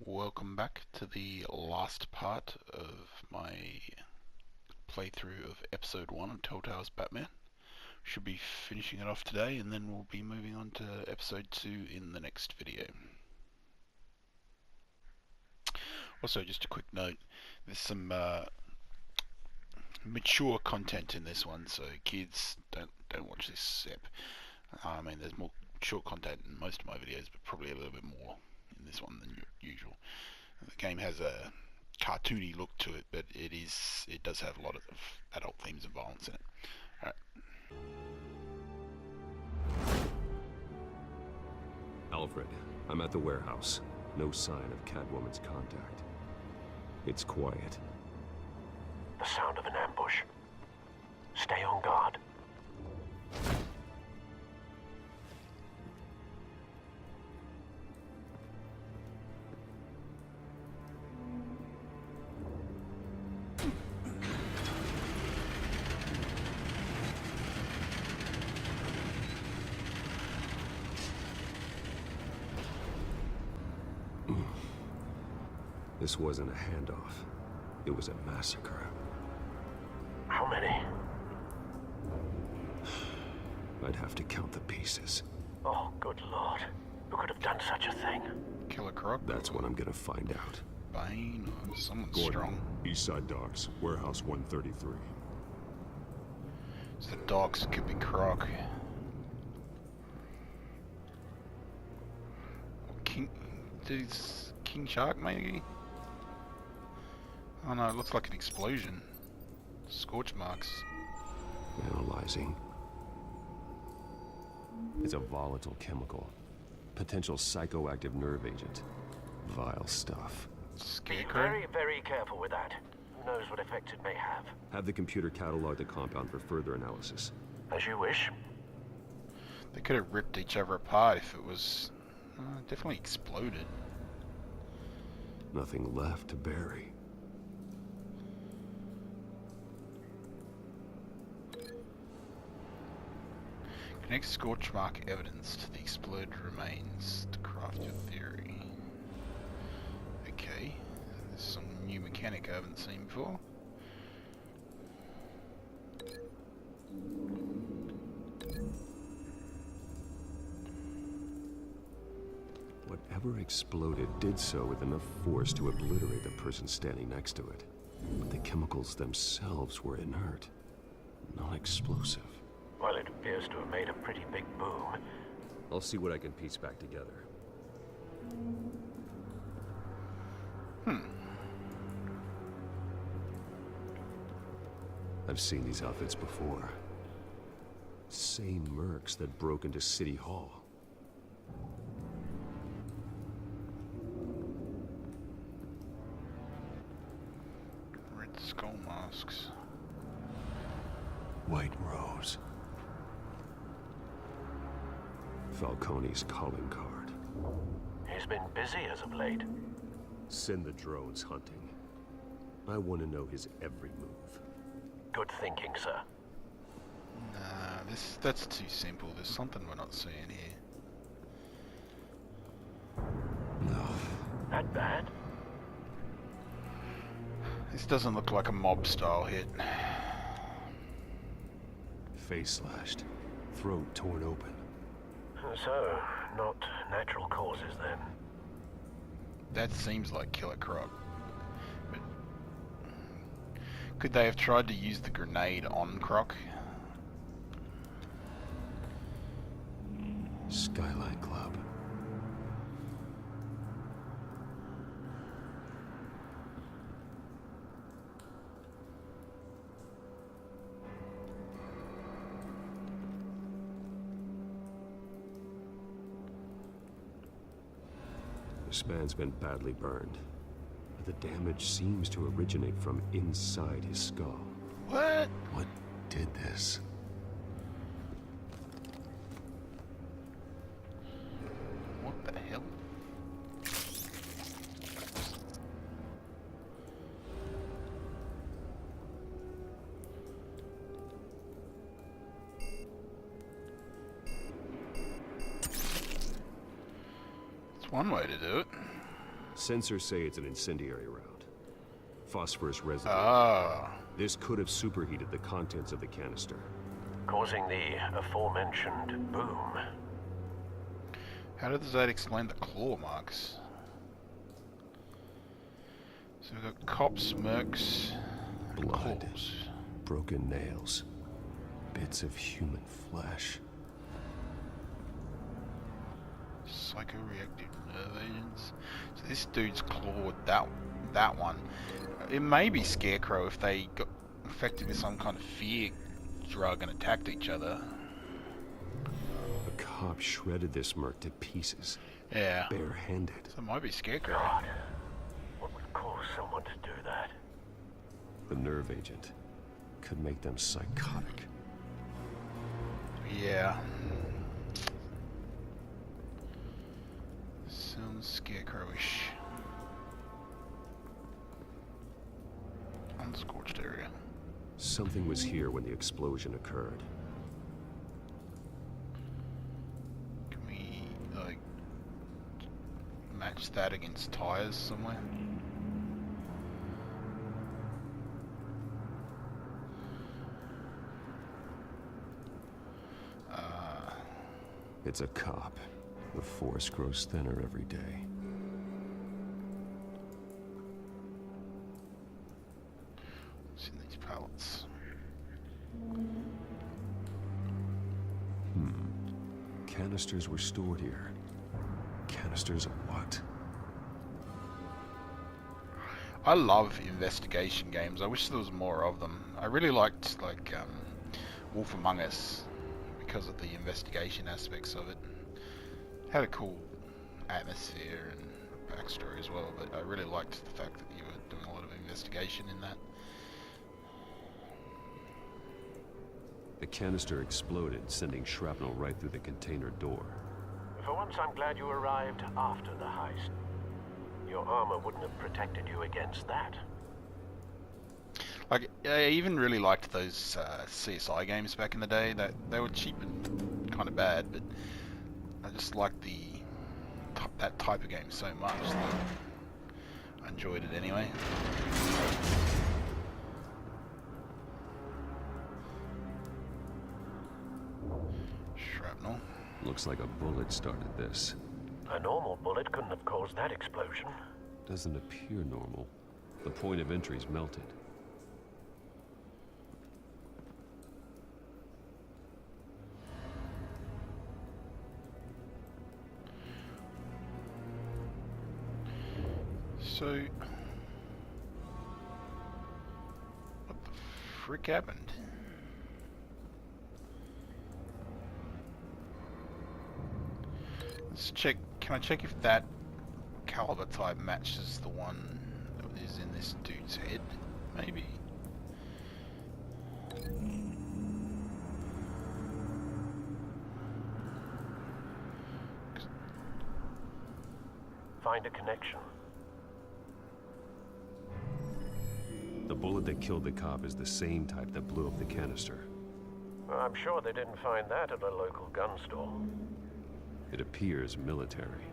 Welcome back to the last part of my playthrough of episode 1 of Telltale's Batman. Should be finishing it off today, and then we'll be moving on to episode 2 in the next video. Also, just a quick note, there's some mature content in this one, so kids, don't watch this ep. I mean, there's more mature content in most of my videos, but probably a little bit more in this one than usual. The game has a cartoony look to it, but it does have a lot of adult themes and violence in it. Alright. Alfred, I'm at the warehouse. No sign of Catwoman's contact. It's quiet. The sound of an ambush. Stay on guard. This wasn't a handoff. It was a massacre. How many? I'd have to count the pieces. Oh, good lord. Who could have done such a thing? Killer Croc? That's what I'm gonna find out. Bane or someone Gordon, strong. Eastside Docks, Warehouse 133. So the dogs could be Croc. King Shark maybe? Oh no, it looks like an explosion. Scorch marks. Analyzing. It's a volatile chemical. Potential psychoactive nerve agent. Vile stuff. Be Scarecrow? very, very careful with that. Who knows what effect it may have? Have the computer catalog the compound for further analysis. As you wish. They could have ripped each other apart if it was definitely exploded. Nothing left to bury. Connect scorch mark evidence to the exploded remains to craft your theory. Okay, this is some new mechanic I haven't seen before. Whatever exploded did so with enough force to obliterate the person standing next to it. But the chemicals themselves were inert, non-explosive. Well, it appears to have made a pretty big boom. I'll see what I can piece back together. I've seen these outfits before. Same mercs that broke into City Hall. Red skull masks. White Rose. Falcone's calling card. He's been busy as of late. Send the drones hunting. I want to know his every move. Good thinking, sir. Nah, that's too simple. There's something we're not seeing here. No. That bad? This doesn't look like a mob style hit. Face slashed. Throat torn open. So, not natural causes then. That seems like Killer Croc. But could they have tried to use the grenade on Croc? Skyline Club. This man's been badly burned, but the damage seems to originate from inside his skull. What? What did this? What the hell? It's one way to do it. Sensors say it's an incendiary round. Phosphorus residue. Ah. This could have superheated the contents of the canister. Causing the aforementioned boom. How does that explain the claw marks? So we've got cops, mercs, and Blood. claws. Broken nails. Bits of human flesh. Psychoreactive nerve agents. So this dude's clawed that one. It may be Scarecrow if they got infected with some kind of fear drug and attacked each other. A cop shredded this merc to pieces. Yeah. Barehanded. So it might be Scarecrow. God, what would cause someone to do that? The nerve agent could make them psychotic. Yeah. Sounds Scarecrowish. Unscorched area. Something was here when the explosion occurred. Can we, like, match that against tires somewhere? It's a cop. The force grows thinner every day. What's in these pallets? Canisters were stored here. Canisters of what? I love investigation games. I wish there was more of them. I really liked, like, Wolf Among Us because of the investigation aspects of it. Had a cool atmosphere and backstory as well, but I really liked the fact that you were doing a lot of investigation in that. The canister exploded, sending shrapnel right through the container door. For once, I'm glad you arrived after the heist. Your armor wouldn't have protected you against that. Like, I even really liked those CSI games back in the day. That they were cheap and kind of bad, but I just liked that type of game so much that I enjoyed it anyway. Shrapnel. Looks like a bullet started this. A normal bullet couldn't have caused that explosion. Doesn't appear normal. The point of entry's melted. So, what the frick happened? Let's check. Can I check if that caliber type matches the one that is in this dude's head? Maybe. Find a connection. The bullet that killed the cop is the same type that blew up the canister. I'm sure they didn't find that at a local gun store. It appears military.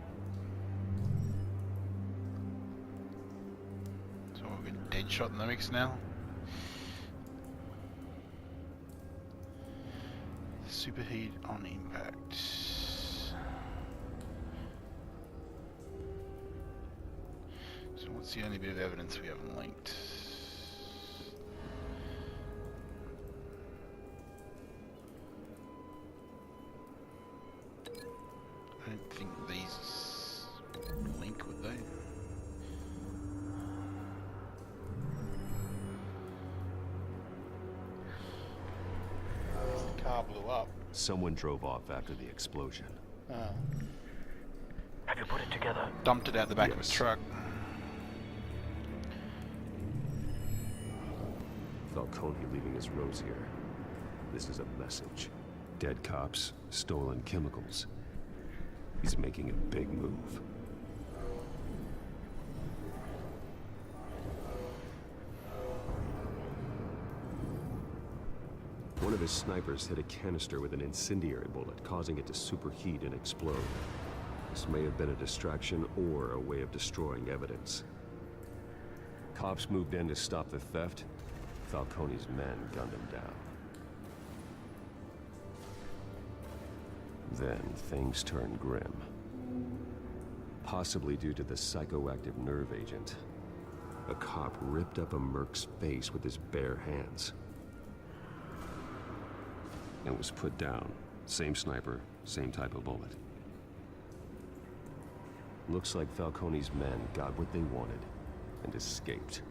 So we're getting Deadshot in the mix now. Superheat on impact. So what's the only bit of evidence we haven't linked? I don't think these link, would they? The car blew up. Someone drove off after the explosion. Have you put it together? Dumped it out the back of a Yes. truck. Falcone leaving his rose here. This is a message. Dead cops, stolen chemicals. He's making a big move. One of his snipers hit a canister with an incendiary bullet, causing it to superheat and explode. box may have been a distraction or a way of destroying evidence. Cops moved in to stop the theft. Falcone's men gunned him down. Then things turned grim. Possibly due to the psychoactive nerve agent. A cop ripped up a merc's face with his bare hands. And was put down. Same sniper, same type of bullet. Looks like Falcone's men got what they wanted and escaped.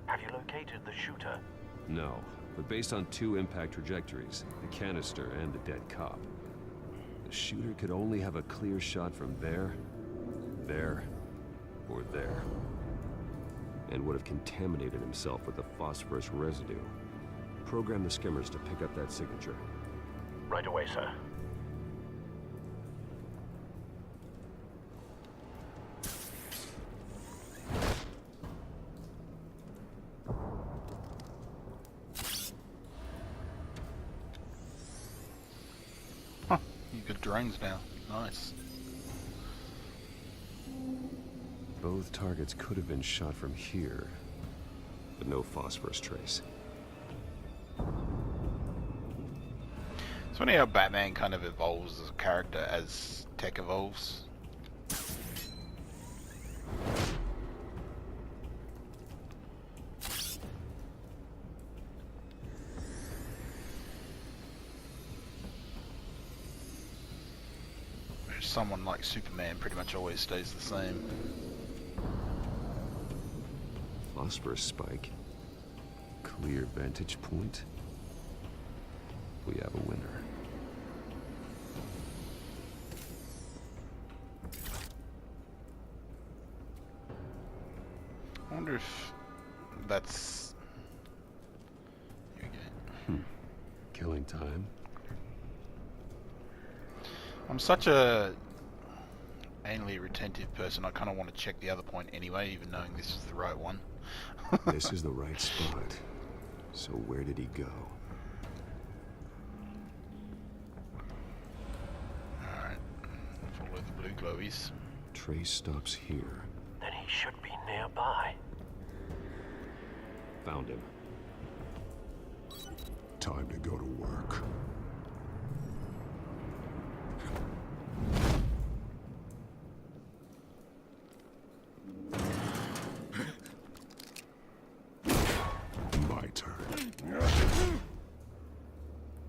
Have you located the shooter? No, but based on 2 impact trajectories, the canister and the dead cop, the shooter could only have a clear shot from there, or there. And would have contaminated himself with the phosphorus residue. Program the skimmers to pick up that signature. Right away, sir. Huh, you got drones now. Nice. Both targets could have been shot from here, but no phosphorus trace. It's funny how Batman kind of evolves as a character as tech evolves. Whereas someone like Superman pretty much always stays the same. Phosphorus spike. Clear vantage point. We have a winner. I wonder if that's... Here we go. Killing time. I'm such a anally retentive person, I kind of want to check the other point anyway, even knowing this is the right one. This is the right spot. So where did he go? Alright, follow the blue glowies. Trace stops here. Then he should be nearby. Found him. Time to go to work. My turn.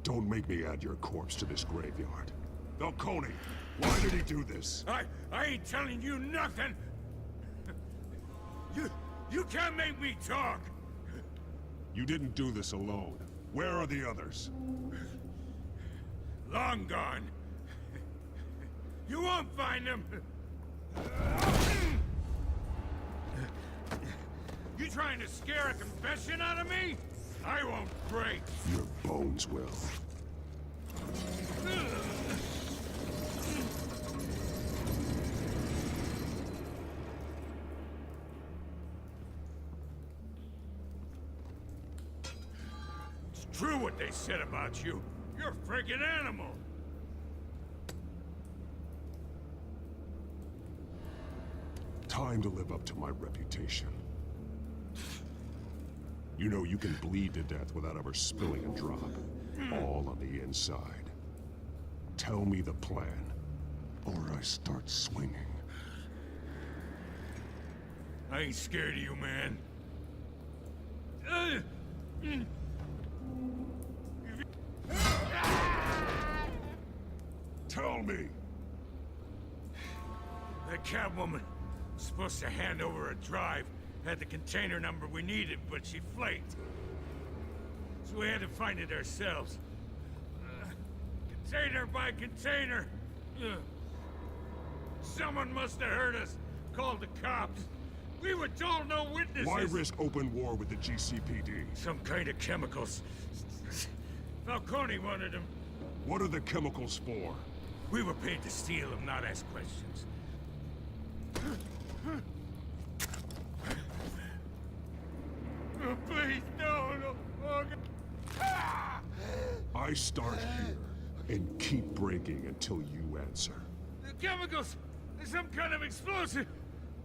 Don't make me add your corpse to this graveyard. Falcone, why did he do this? I ain't telling you nothing. You can't make me talk. You didn't do this alone. Where are the others? Long gone. You won't find them. You trying to scare a confession out of me? I won't break. Your bones will. It's true what they said about you. You're a friggin' animal. Time to live up to my reputation. You know you can bleed to death without ever spilling a drop. All on the inside. Tell me the plan, or I start swinging. I ain't scared of you, man. Tell me! That Catwoman was supposed to hand over a drive. Had the container number we needed, but she flaked. So we had to find it ourselves. Container by container. Someone must have heard us. Called the cops. We were told no witnesses. Why risk open war with the GCPD? Some kind of chemicals. Falcone wanted them. What are the chemicals for? We were paid to steal them, not ask questions. Oh, please, no. Oh, I start here and keep breaking until you answer. Chemicals! Some kind of explosive!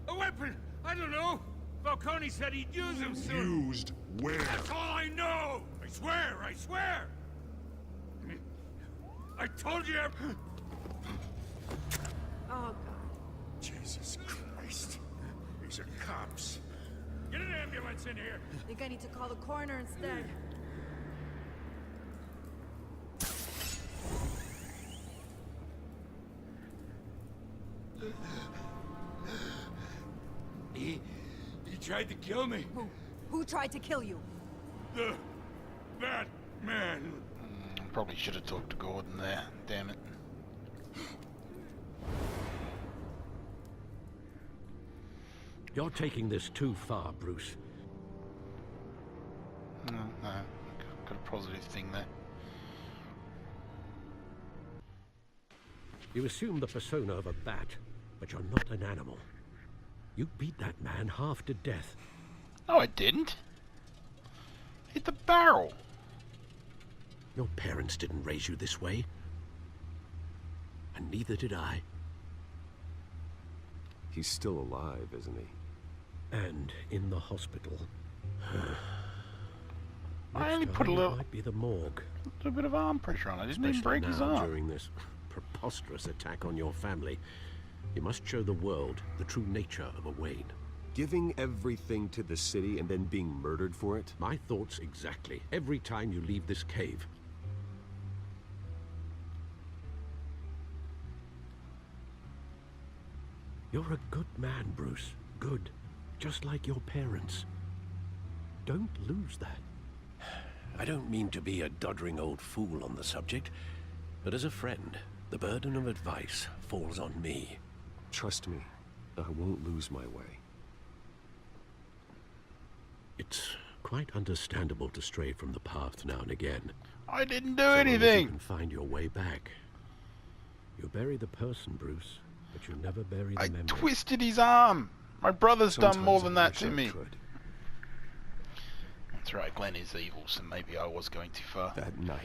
A weapon! I don't know! Falcone said he'd use them soon! Used where? That's all I know! I swear! I swear! I told you! Oh, God. Jesus Christ. These are cops. Get an ambulance in here! I think I need to call the coroner instead. He tried to kill me. Who tried to kill you? The Batman. Probably should have talked to Gordon there. Damn it. You're taking this too far, Bruce. No, got a positive thing there. You assume the persona of a bat, but you're not an animal. You beat that man half to death. No, I didn't. Hit the barrel. Your parents didn't raise you this way. And neither did I. He's still alive, isn't he? And in the hospital. I only put a little Might be the morgue. bit of arm pressure on it. I didn't even Especially break his now, arm. during this preposterous attack on your family. You must show the world the true nature of a Wayne. Giving everything to the city and then being murdered for it? My thoughts exactly. Every time you leave this cave. You're a good man, Bruce. Good. Just like your parents. Don't lose that. I don't mean to be a doddering old fool on the subject, but as a friend, the burden of advice falls on me. Trust me, I won't lose my way. It's quite understandable to stray from the path now and again. I didn't do So long as you anything. can find your way back. You bury the person, Bruce, but you never bury the I memory. twisted his arm. My brother's done more than that Sometimes to I wish me. I could. That's right, Glenn is evil, so maybe I was going too far. That night,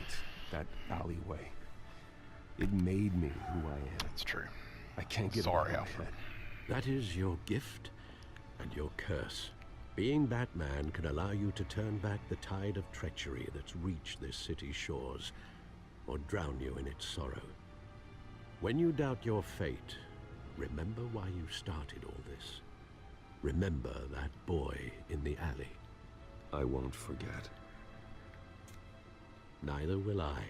that alleyway, it made me who I am. That's true. I can't get Sorry, it out of my Alfred. head. That is your gift and your curse. Being Batman can allow you to turn back the tide of treachery that's reached this city's shores, or drown you in its sorrow. When you doubt your fate, remember why you started all this. Remember that boy in the alley. I won't forget. Neither will I.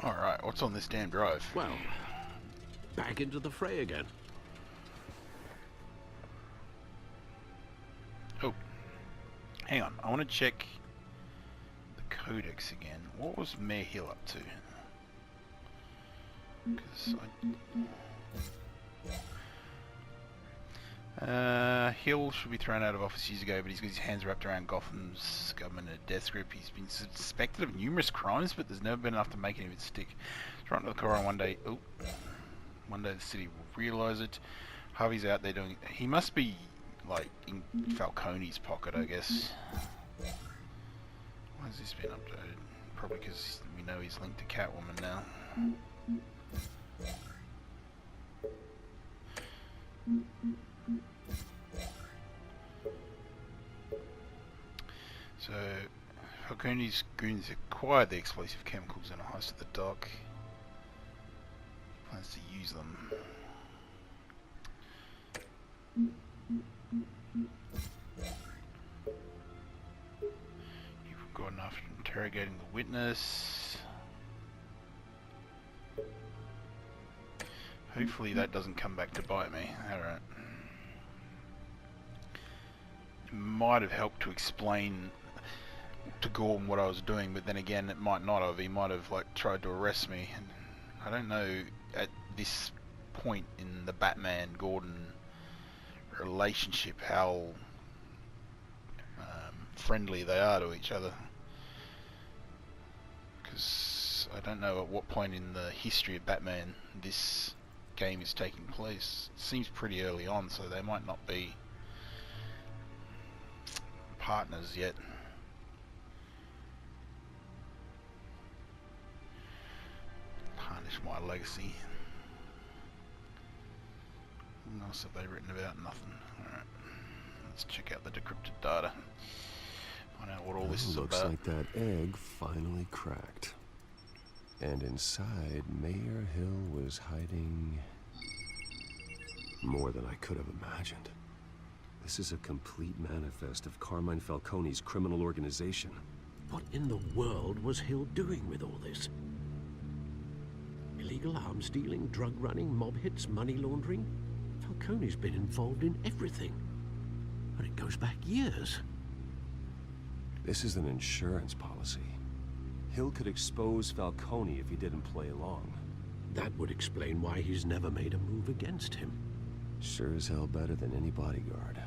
Alright, what's on this damn drive? Well, back into the fray again. Oh. Hang on, I want to check the codex again. What was Mayor Hill up to? Because Hill should be thrown out of office years ago, but he's got his hands wrapped around Gotham's government and a death grip. He's been suspected of numerous crimes, but there's never been enough to make any of it stick. He's right to the core on one day. Oh, one day the city will realise it. Harvey's out there doing. He must be like in Falcone's pocket, I guess. Why has this been updated? Probably because we know he's linked to Catwoman now. So, Falcone's goons acquired the explosive chemicals in a heist at the dock. Plans to use them. You've got enough interrogating the witness. Hopefully that doesn't come back to bite me. Alright. It might have helped to explain to Gordon what I was doing, but then again it might not have. He might have like tried to arrest me. And I don't know at this point in the Batman-Gordon relationship how friendly they are to each other. Because I don't know at what point in the history of Batman this game is taking place. It seems pretty early on, so they might not be partners yet. my legacy. What else have they written about? Nothing. Alright. Let's check out the decrypted data. Find out what all this is Looks about. like that egg finally cracked. And inside, Mayor Hill was hiding more than I could have imagined. This is a complete manifest of Carmine Falcone's criminal organization. What in the world was Hill doing with all this? Illegal arms dealing, drug running, mob hits, money laundering? Falcone's been involved in everything. But it goes back years. This is an insurance policy. Hill could expose Falcone if he didn't play along. That would explain why he's never made a move against him. Sure as hell better than any bodyguard.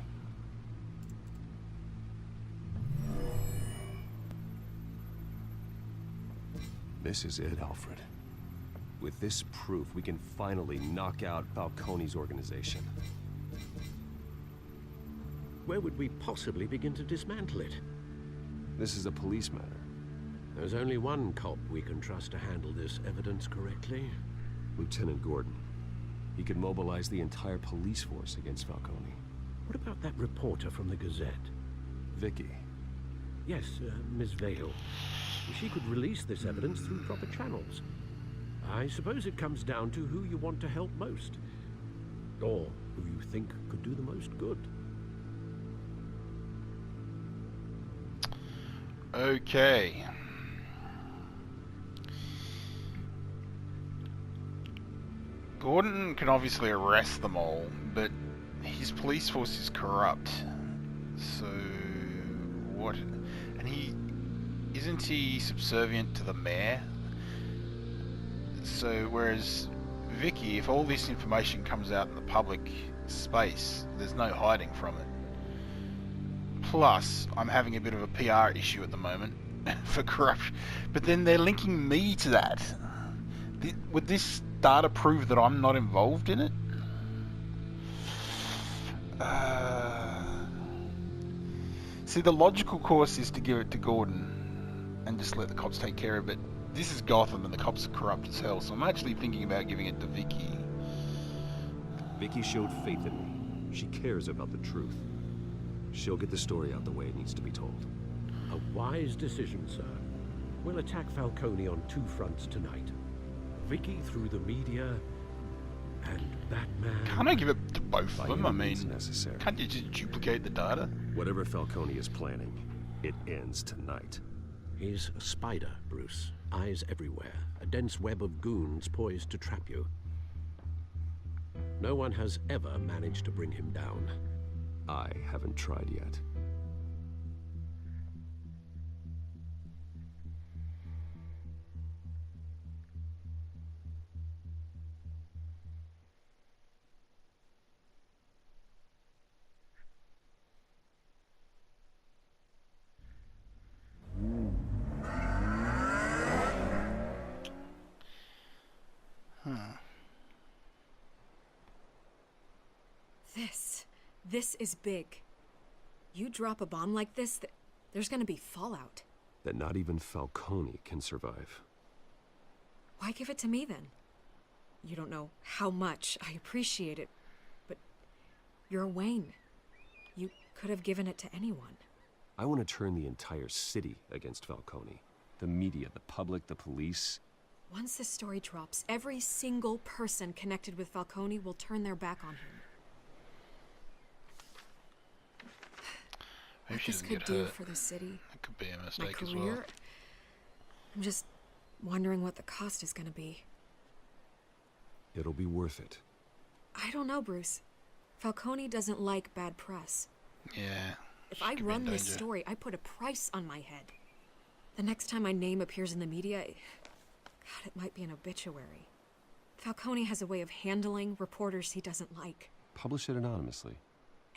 This is it, Alfred. With this proof, we can finally knock out Falcone's organization. Where would we possibly begin to dismantle it? This is a police matter. There's only one cop we can trust to handle this evidence correctly. Lieutenant Gordon. He could mobilize the entire police force against Falcone. What about that reporter from the Gazette? Vicky. Yes, Miss Vale. She could release this evidence through proper channels. I suppose it comes down to who you want to help most. Or who you think could do the most good. Okay. Gordon can obviously arrest them all, but his police force is corrupt. So what? And isn't he subservient to the mayor? So whereas Vicky, if all this information comes out in the public space, there's no hiding from it. Plus, I'm having a bit of a PR issue at the moment for corruption. But then they're linking me to that. Would this data prove that I'm not involved in it? See, the logical course is to give it to Gordon and just let the cops take care of it. This is Gotham and the cops are corrupt as hell, so I'm actually thinking about giving it to Vicky. Vicky showed faith in me. She cares about the truth. She'll get the story out the way it needs to be told. A wise decision, sir. We'll attack Falcone on two fronts tonight. Vicky through the media, and Batman... Can't I give it to both of them? I mean, necessary. can't you just duplicate the data? Whatever Falcone is planning, it ends tonight. He's a spider, Bruce. Eyes everywhere. A dense web of goons poised to trap you. No one has ever managed to bring him down. I haven't tried yet. This is big. You drop a bomb like this, there's gonna be fallout. That not even Falcone can survive. Why give it to me then? You don't know how much I appreciate it, but you're Wayne. You could have given it to anyone. I want to turn the entire city against Falcone. The media, the public, the police. Once this story drops, every single person connected with Falcone will turn their back on him. Maybe What she this doesn't could get do hurt. for the city, That could be a my mistake as career, well. I'm just wondering what the cost is gonna be. It'll be worth it. I don't know, Bruce. Falcone doesn't like bad press. Yeah. If she I could be in run this danger. story, I put a price on my head. The next time my name appears in the media, God, it might be an obituary. Falcone has a way of handling reporters he doesn't like. Publish it anonymously.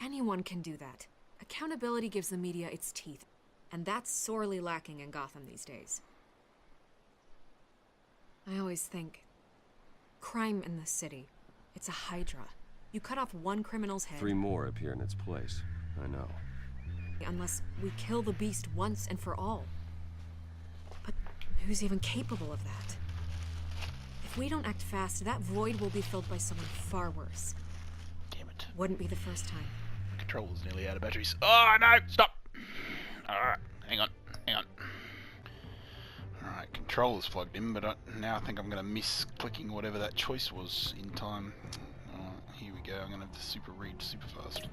Anyone can do that. Accountability gives the media its teeth, and that's sorely lacking in Gotham these days. I always think, crime in this city, it's a hydra. You cut off one criminal's head... 3 more appear in its place. I know. Unless we kill the beast once and for all. But who's even capable of that? If If we don't act fast, that void will be filled by someone far worse. Damn it. Wouldn't be the first time. Controller's nearly out of batteries. Oh, no! Stop! Alright, hang on. Alright, controller's plugged in, but now I think I'm going to miss clicking whatever that choice was in time. Alright, here we go. I'm going to have to super read super fast.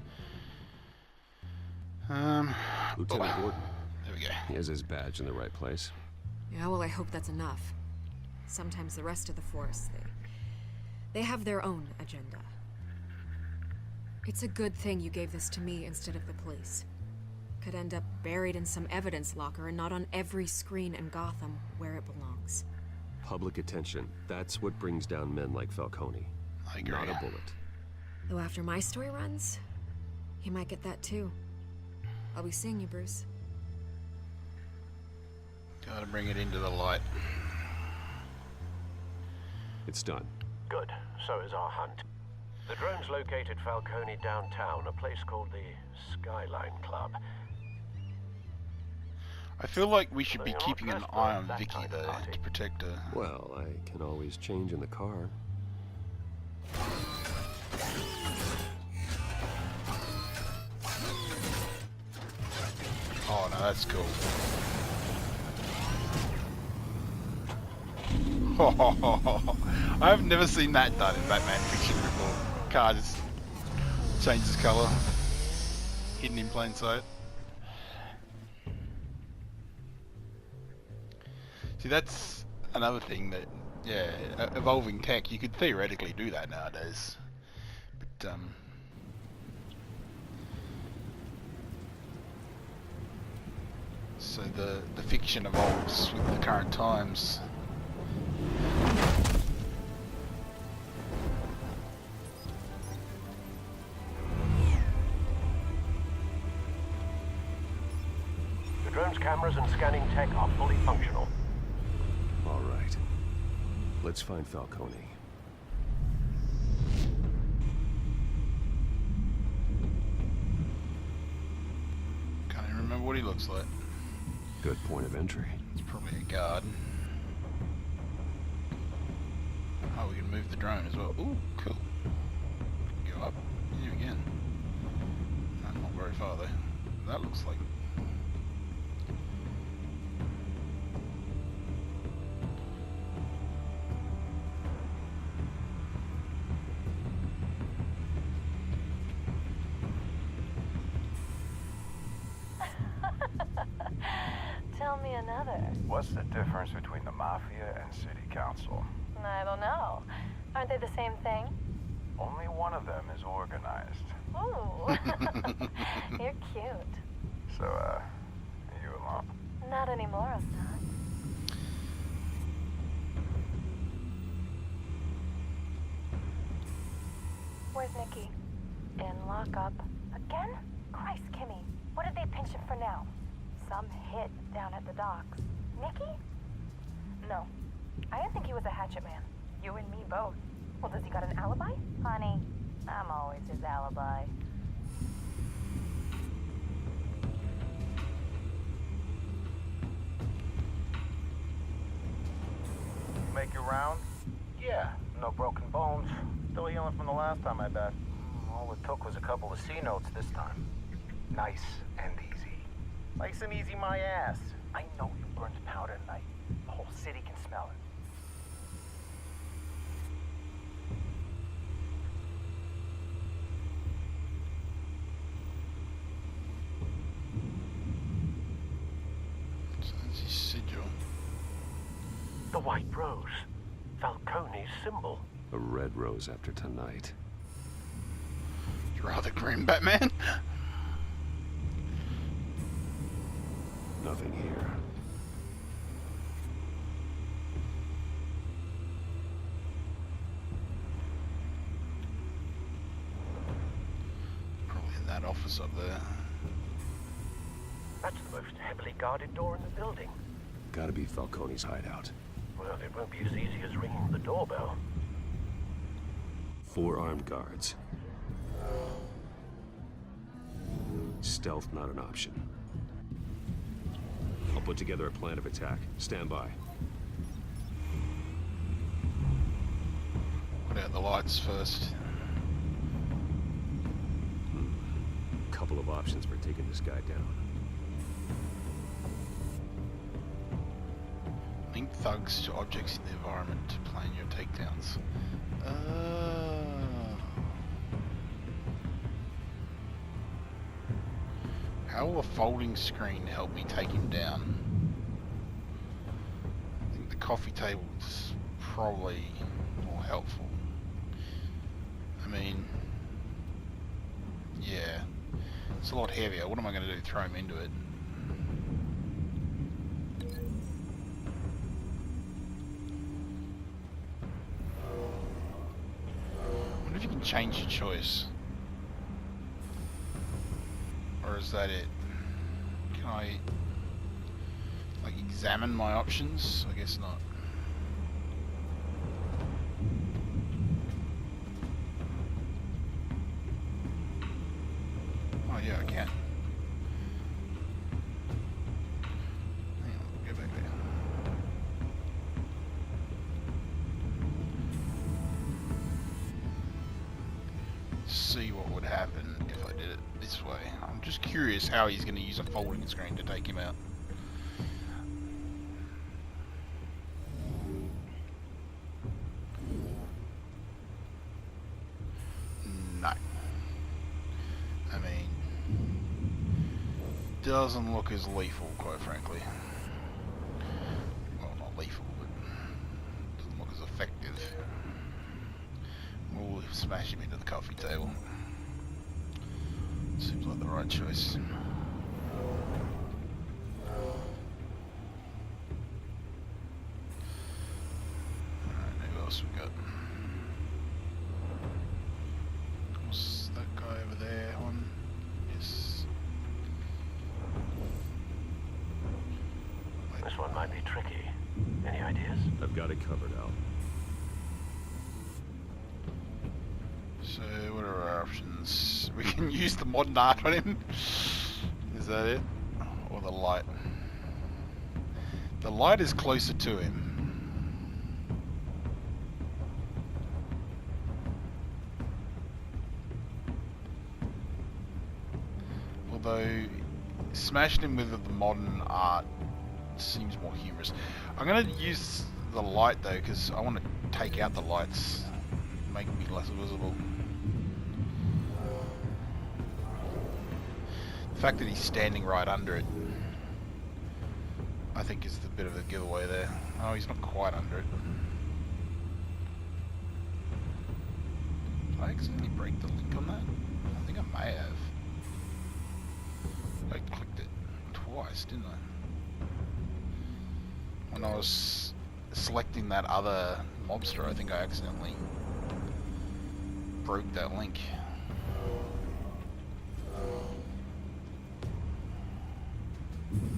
Lieutenant Gordon. There we go. He has his badge in the right place. Yeah, well, I hope that's enough. Sometimes the rest of the Force, they have their own agenda. It's a good thing you gave this to me instead of the police. Could end up buried in some evidence locker and not on every screen in Gotham where it belongs. Public attention. That's what brings down men like Falcone. I agree. Not a bullet. Though after my story runs, he might get that too. I'll be seeing you, Bruce. Gotta bring it into the light. It's done. Good. So is our hunt. The drones located Falcone downtown, a place called the Skyline Club. I feel like we should So be you're not keeping an dressed eye like on that Vicky kind of though, party. to protect her. Well, I can always change in the car. Oh no, that's cool. I've never seen that done in Batman fiction before. Car just changes colour, hidden in plain sight. See, that's another thing that, yeah, evolving tech, you could theoretically do that nowadays. But, so the fiction evolves with the current times. The drone's cameras and scanning tech are fully functional. All right. Let's find Falcone. Can't even remember what he looks like. Good point of entry. It's probably a guard. Oh, we can move the drone as well. Ooh, cool. Go up. Here again. No, not very far though. That looks like... Tell me another. What's the difference between the Mafia and City Council? I don't know. Aren't they the same thing? Only one of them is organized. Ooh. You're cute. So, are you alone? Not anymore, Ostan. Where's Nikki? In lockup. Again? Christ, Kimmy. What did they pinch him for now? Some hit down at the docks. Nikki? No. I didn't think he was a hatchet man. You and me both. Well, does he got an alibi? Honey, I'm always his alibi. Make your round? Yeah, no broken bones. Still healing from the last time, I bet. All it took was a couple of C notes this time. Nice and easy. Nice and easy, my ass. I know you burned powder tonight. The whole city can smell it. That's his sigil. The White Rose. Falcone's symbol. A red rose after tonight. You're rather grim, Batman. Nothing here. Probably in that office up there. That's the most heavily guarded door in the building. Gotta be Falcone's hideout. Well, it won't be as easy as ringing the doorbell. 4 armed guards. Stealth not an option. I'll put together a plan of attack. Stand by. out the lights first. Couple of options for taking this guy down. Link thugs to objects in the environment to plan your takedowns. How will a folding screen help me take him down? I think the coffee table is probably more helpful. I mean, yeah, it's a lot heavier. What am I going to do? Throw him into it? I wonder if you can change your choice. Or is that it? Can I, like, examine my options? I guess not. Oh yeah, I can. Hang on, go back there. See what would happen if I did it this way. I'm just curious how he's going to use a folding screen to take him out. No. I mean, doesn't look as lethal, quite frankly. Well, not lethal, but doesn't look as effective. We'll smash him into the coffee table. Seems like the right choice. Alright, who else we got? What's that guy over there on? Yes. Wait. This one might be tricky. Any ideas? I've got it covered, Al. So, what are our options? We can use the modern art on him. Is that it? Or the light? The light is closer to him. Although, smashing him with the modern art seems more humorous. I'm going to use the light though, because I want to take out the lights, make me less visible. The fact that he's standing right under it, I think, is the bit of a giveaway there. Oh, he's not quite under it. Did I accidentally break the link on that? I think I may have. I clicked it twice, didn't I? When I was selecting that other mobster, I think I accidentally broke that link.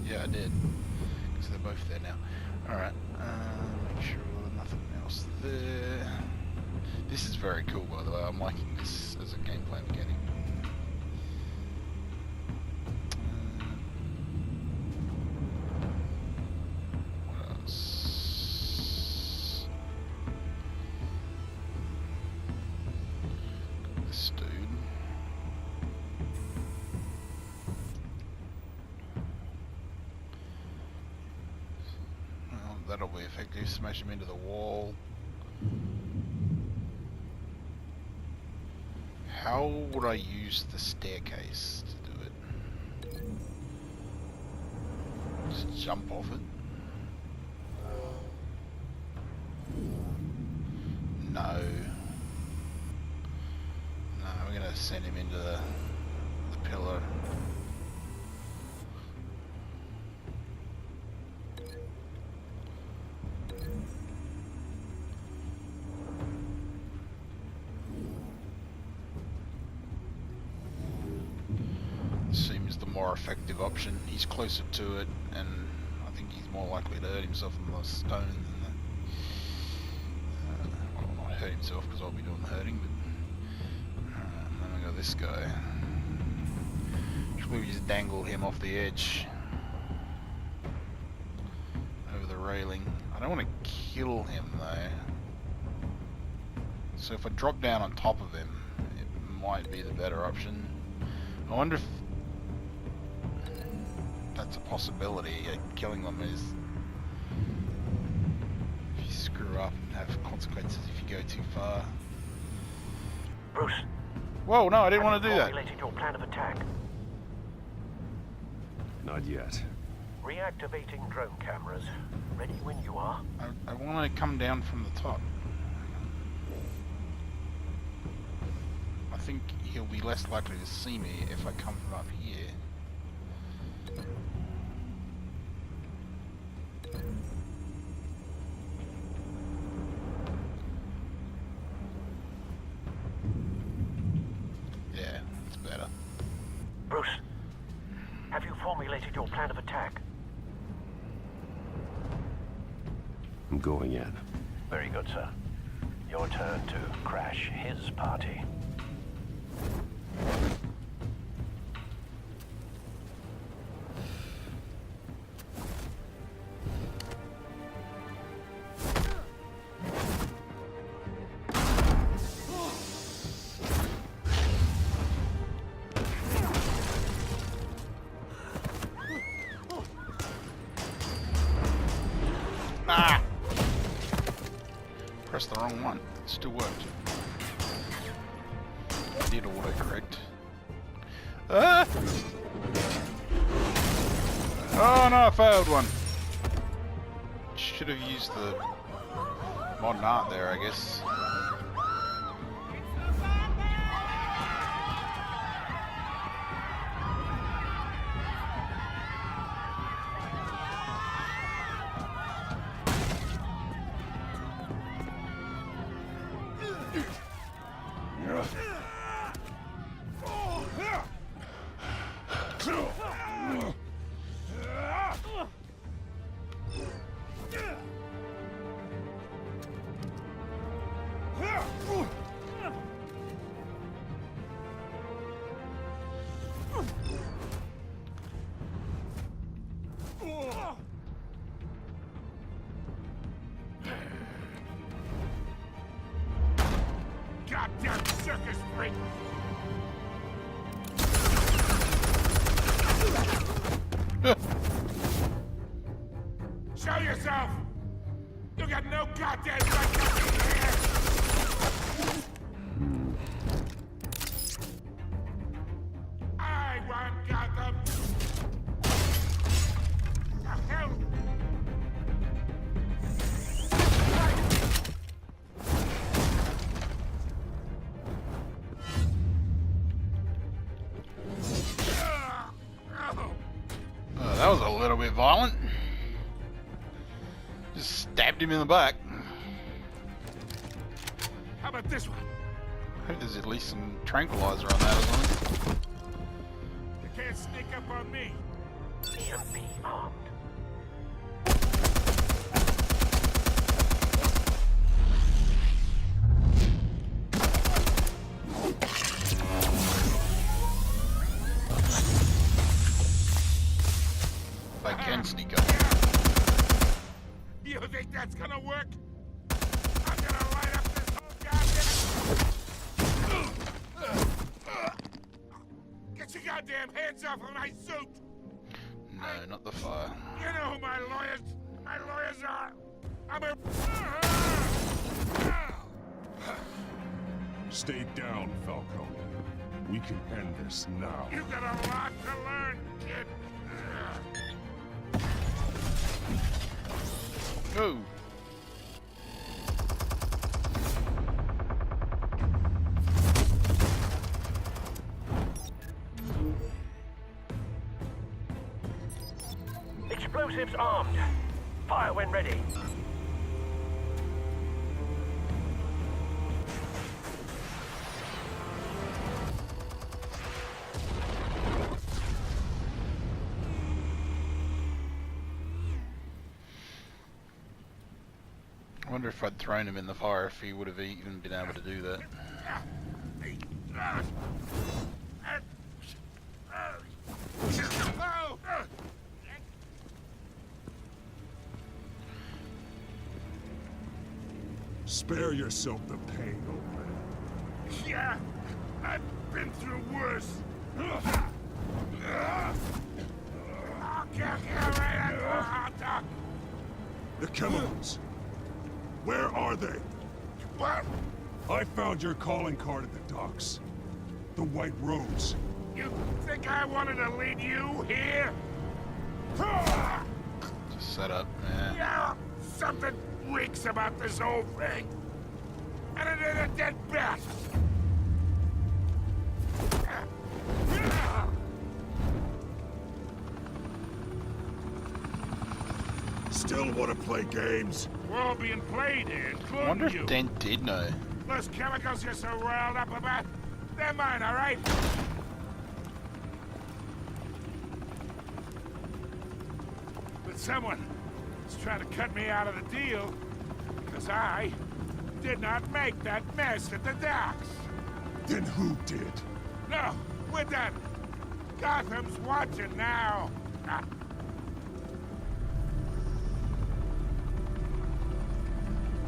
Yeah, I did. Because they're both there now. Alright, make sure nothing else there. This is very cool, by the way. I'm liking this as a gameplay mechanic. What else? This dude. Well, that'll be effective. Smash him into the wall. How would I use the staircase to do it? Just jump off it? No. No, we're gonna send him into the pillar. Seems the more effective option. He's closer to it, and I think he's more likely to hurt himself on the stone than the... well, not hurt himself because I'll be doing the hurting, but... then we got this guy. Should we just dangle him off the edge? Over the railing. I don't want to kill him though. So if I drop down on top of him, it might be the better option. I wonder if that's a possibility. Killing them is, if you screw up and have consequences if you go too far. Bruce. Whoa, no, I didn't want to do that. Formulated your plan of attack. Not yet. Reactivating drone cameras. Ready when you are. I want to come down from the top. I think he'll be less likely to see me if I come from up here. Yeah, that's better. Bruce, have you formulated your plan of attack? I'm going in. Very good, sir. Your turn to crash his party. Ah! Pressed the wrong one. It still worked. Did autocorrect. Ah! Oh no, I failed one. Should have used the modern art there, I guess. Goddamn circus freak! Show yourself! You got no goddamn right to be here! I want Gotham! The hell? That was a little bit violent. Just stabbed him in the back. How about this one? I hope there's at least some tranquilizer on that or something. You can't sneak up on me. EMP armed. I can sneak up. You think that's gonna work? I'm gonna light up this whole goddamn... Get your goddamn hands off of my suit! No, not the fire. You know who my lawyers are! I'm a... Stay down, Falcone. We can end this now. You got a lot to learn, kid! Go! Explosives armed. Fire when ready. I wonder if I'd thrown him in the fire if he would have even been able to do that. Spare yourself the pain, old man. Yeah, I've been through worse. The chemicals. Where are they? What? I found your calling card at the docks. The White Rose. You think I wanted to lead you here? Just set up, man. Yeah, something reeks about this whole thing. And it is a dead bat. Still want to play games? We're all being played here, I wonder including if you. Dent did know. Those chemicals you're so riled up about, they're mine, all right? But someone is trying to cut me out of the deal because I did not make that mess at the docks. Then who did? No, we're done. Gotham's watching now.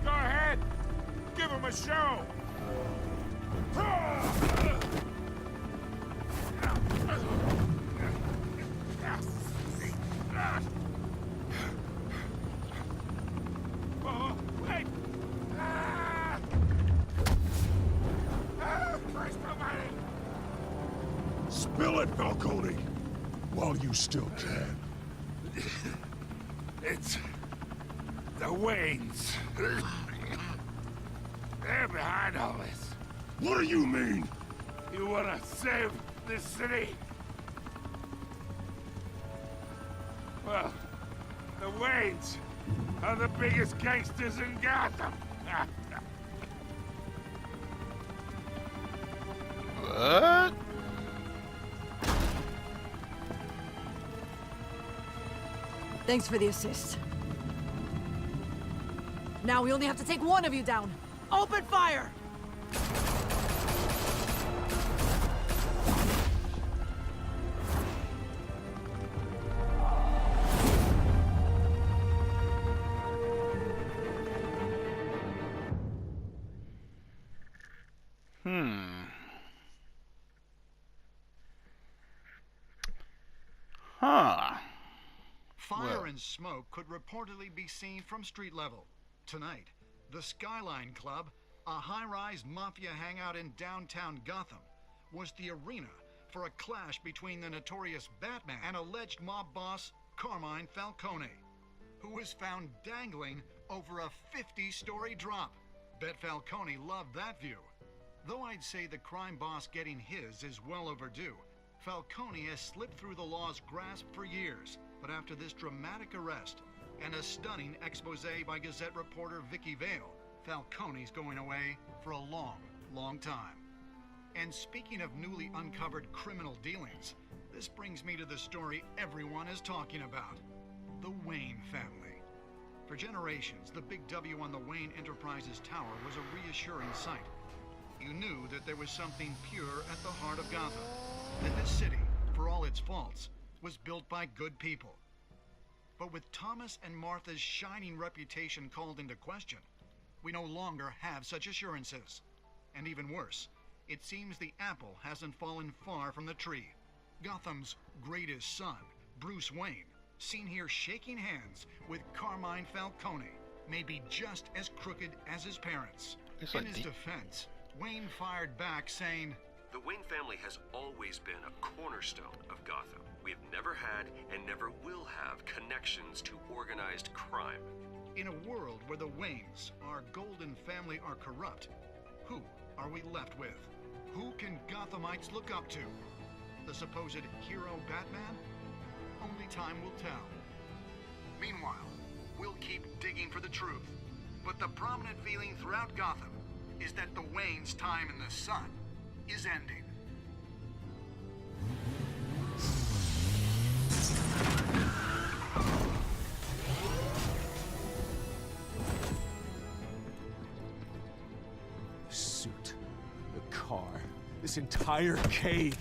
Go ahead. Give him a show. Oh, wait. Christ almighty. Spill it, Falcone! While you still can. It's the Waynes. They're behind all this. What do you mean? You wanna save this city? Well, the Waynes are the biggest gangsters in Gotham. What? Thanks for the assist. Now we only have to take one of you down. Open fire! Huh. Fire and smoke could reportedly be seen from street level. Tonight, the Skyline Club, a high-rise mafia hangout in downtown Gotham, was the arena for a clash between the notorious Batman and alleged mob boss Carmine Falcone, who was found dangling over a 50-story drop. Bet Falcone loved that view. Though I'd say the crime boss getting his is well overdue, Falcone has slipped through the law's grasp for years, but after this dramatic arrest and a stunning expose by Gazette reporter Vicky Vale, Falcone's going away for a long, long time. And speaking of newly uncovered criminal dealings, this brings me to the story everyone is talking about: the Wayne family. For generations, the big W on the Wayne Enterprises tower was a reassuring sight. You knew that there was something pure at the heart of Gotham, that this city, for all its faults, was built by good people. But with Thomas and Martha's shining reputation called into question, we no longer have such assurances. And even worse, it seems the apple hasn't fallen far from the tree. Gotham's greatest son, Bruce Wayne, seen here shaking hands with Carmine Falcone, may be just as crooked as his parents. In his defense, Wayne fired back saying, "The Wayne family has always been a cornerstone of Gotham. We have never had and never will have connections to organized crime." In a world where the Waynes, our golden family, are corrupt, who are we left with? Who can Gothamites look up to? The supposed hero Batman? Only time will tell. Meanwhile, we'll keep digging for the truth. But the prominent feeling throughout Gotham is that the Waynes' time in the sun is ending. The suit, the car, this entire cave.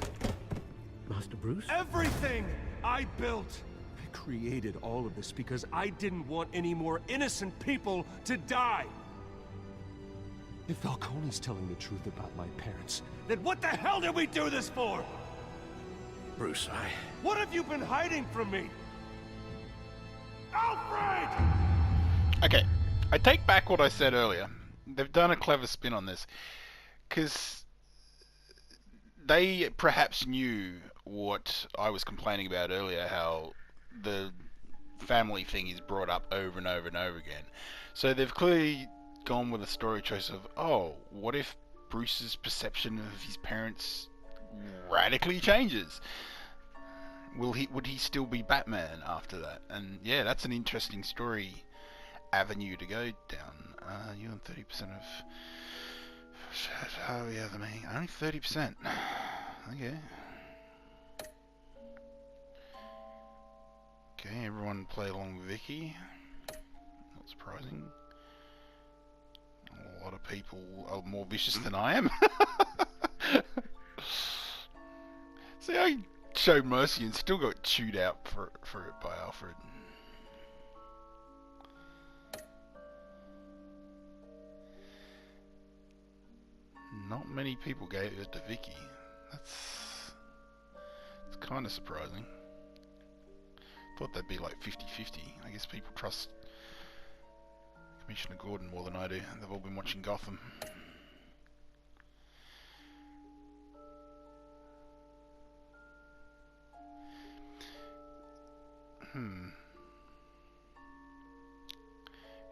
Master Bruce? Everything I built! I created all of this because I didn't want any more innocent people to die. If Falcone's telling the truth about my parents, then what the hell did we do this for? Bruce, What have you been hiding from me? Alfred! Okay, I take back what I said earlier. They've done a clever spin on this, because they perhaps knew what I was complaining about earlier, how the family thing is brought up over and over and over again. So they've clearly gone with a story choice of, oh, what if Bruce's perception of his parents radically changes? Would he still be Batman after that? And yeah, that's an interesting story avenue to go down. You and 30% of... Oh yeah, only 30%. Okay. Okay, everyone play along with Vicky. Not surprising. A lot of people are more vicious than I am. See, I showed mercy and still got chewed out for it by Alfred. Not many people gave it to Vicky. It's kind of surprising. Thought that'd be like 50-50. I guess people trust Commissioner Gordon more than I do. They've all been watching Gotham.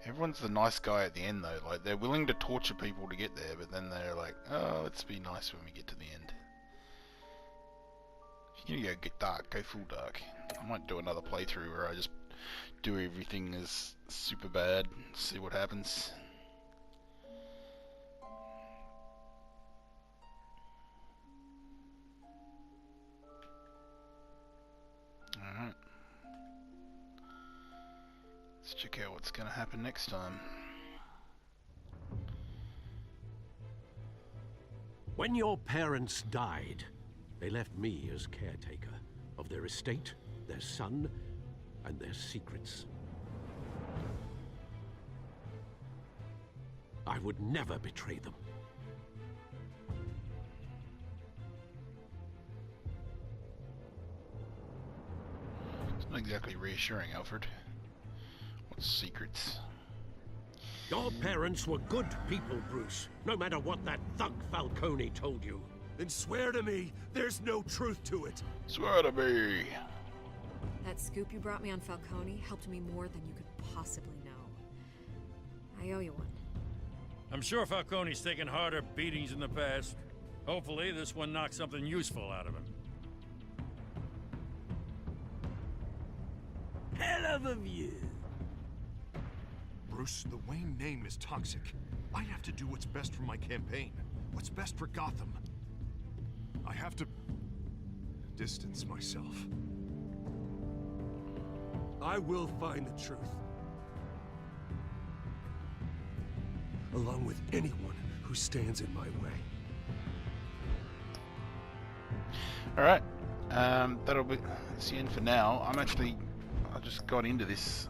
Everyone's the nice guy at the end though. Like, they're willing to torture people to get there, but then they're like, oh, let's be nice when we get to the end. If you're gonna go get dark, go full dark. I might do another playthrough where I just do everything as super bad, see what happens. Alright. Let's check out what's gonna happen next time. When your parents died, they left me as caretaker of their estate, their son, and their secrets. I would never betray them. It's not exactly reassuring, Alfred. What secrets? Your parents were good people, Bruce, no matter what that thug Falcone told you. Then swear to me there's no truth to it. Swear to me. That scoop you brought me on Falcone helped me more than you could possibly know. I owe you one. I'm sure Falcone's taken harder beatings in the past. Hopefully, this one knocks something useful out of him. Hell of a view. Bruce, the Wayne name is toxic. I have to do what's best for my campaign. What's best for Gotham. I have to distance myself. I will find the truth. Along with anyone who stands in my way. Alright. That'll be... That's the end for now. I just got into this.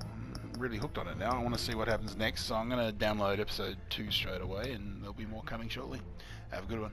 I'm really hooked on it now. I want to see what happens next, so I'm going to download episode 2 straight away, and there'll be more coming shortly. Have a good one.